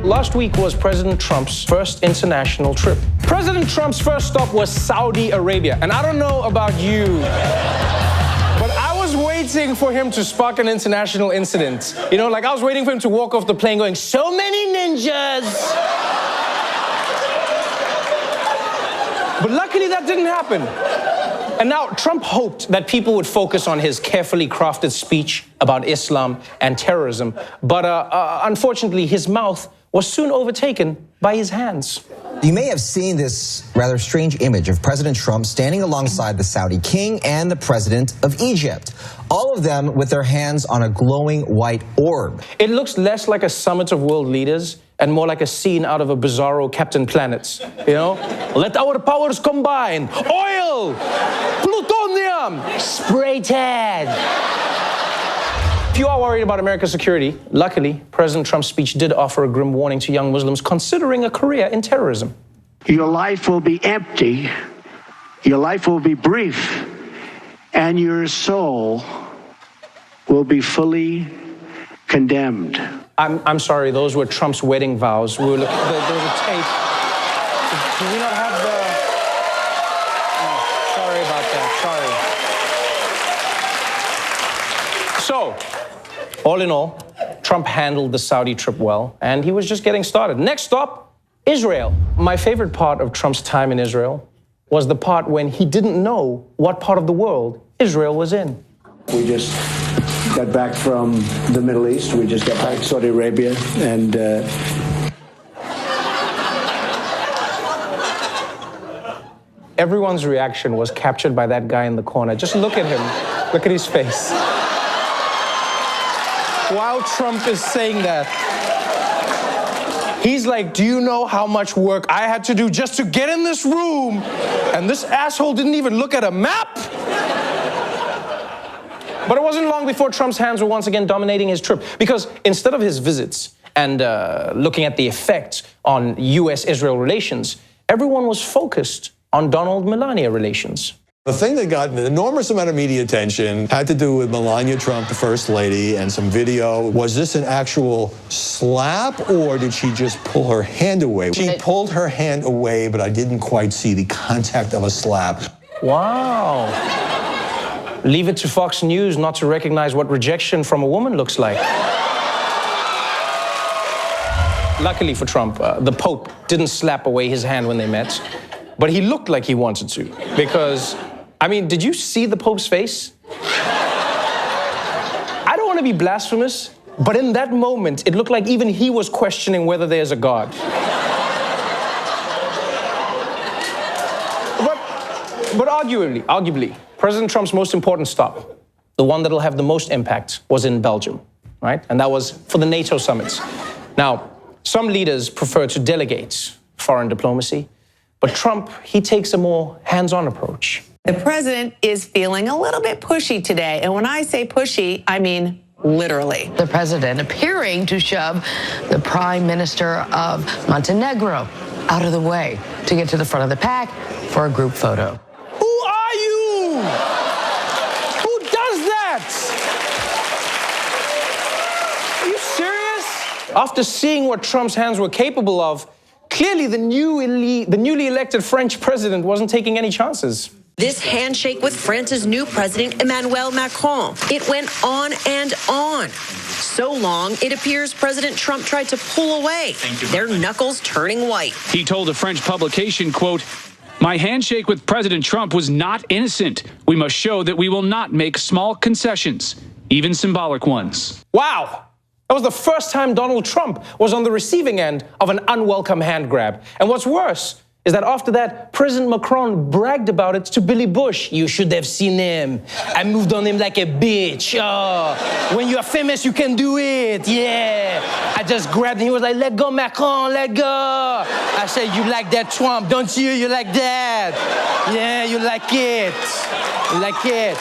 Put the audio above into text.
Last week was President Trump's first international trip. President Trump's first stop was Saudi Arabia. And I don't know about you, but I was waiting for him to spark an international incident. You know, like I was waiting for him to walk off the plane going, "So many ninjas." But luckily that didn't happen. And now Trump hoped that people would focus on his carefully crafted speech about Islam and terrorism. But unfortunately, his mouth was soon overtaken by his hands. You may have seen this rather strange image of President Trump standing alongside the Saudi king and the president of Egypt, all of them with their hands on a glowing white orb. It looks less like a summit of world leaders and more like a scene out of a bizarro Captain Planet. You know? Let our powers combine. Oil! Plutonium! Spray tan! If you are worried about America's security, luckily, President Trump's speech did offer a grim warning to young Muslims considering a career in terrorism. Your life will be empty, your life will be brief, and your soul will be fully condemned. I'm sorry, those were Trump's wedding vows. We were looking, there was a tape. Do we not have the... Oh, sorry about that, sorry. So, all in all, Trump handled the Saudi trip well, and he was just getting started. Next stop, Israel. My favorite part of Trump's time in Israel was the part when he didn't know what part of the world Israel was in. We just got back from the Middle East. We just got back to Saudi Arabia, and everyone's reaction was captured by that guy in the corner. Just look at him. Look at his face. While Trump is saying that, he's like, do you know how much work I had to do just to get in this room? And this asshole didn't even look at a map? But it wasn't long before Trump's hands were once again dominating his trip, because instead of his visits and looking at the effects on U.S.-Israel relations, everyone was focused on Donald-Melania relations. The thing that got an enormous amount of media attention had to do with Melania Trump, the First Lady, and some video. Was this an actual slap, or did she just pull her hand away? She pulled her hand away, but I didn't quite see the contact of a slap. Wow. Leave it to Fox News not to recognize what rejection from a woman looks like. Luckily for Trump, the Pope didn't slap away his hand when they met, but he looked like he wanted to, because, I mean, did you see the Pope's face? I don't want to be blasphemous, but in that moment, it looked like even he was questioning whether there's a God. But arguably, President Trump's most important stop, the one that'll have the most impact, was in Belgium, right? And that was for the NATO summits. Now, some leaders prefer to delegate foreign diplomacy, but Trump, he takes a more hands-on approach. The president is feeling a little bit pushy today. And when I say pushy, I mean literally. The president appearing to shove the prime minister of Montenegro out of the way to get to the front of the pack for a group photo. Who are you? Who does that? Are you serious? After seeing what Trump's hands were capable of, clearly the newly elected French president wasn't taking any chances. This handshake with France's new president, Emmanuel Macron. It went on and on. So long, it appears President Trump tried to pull away, their knuckles turning white. He told a French publication, quote, "My handshake with President Trump was not innocent. We must show that we will not make small concessions, even symbolic ones." Wow. That was the first time Donald Trump was on the receiving end of an unwelcome hand grab. And what's worse is that after that, President Macron bragged about it to Billy Bush. "You should have seen him. I moved on him like a bitch. Oh, when you are famous, you can do it. Yeah. I just grabbed him. He was like, 'Let go, Macron, let go.' I said, 'You like that, Trump, don't you? You like that? Yeah, you like it. You like it.'"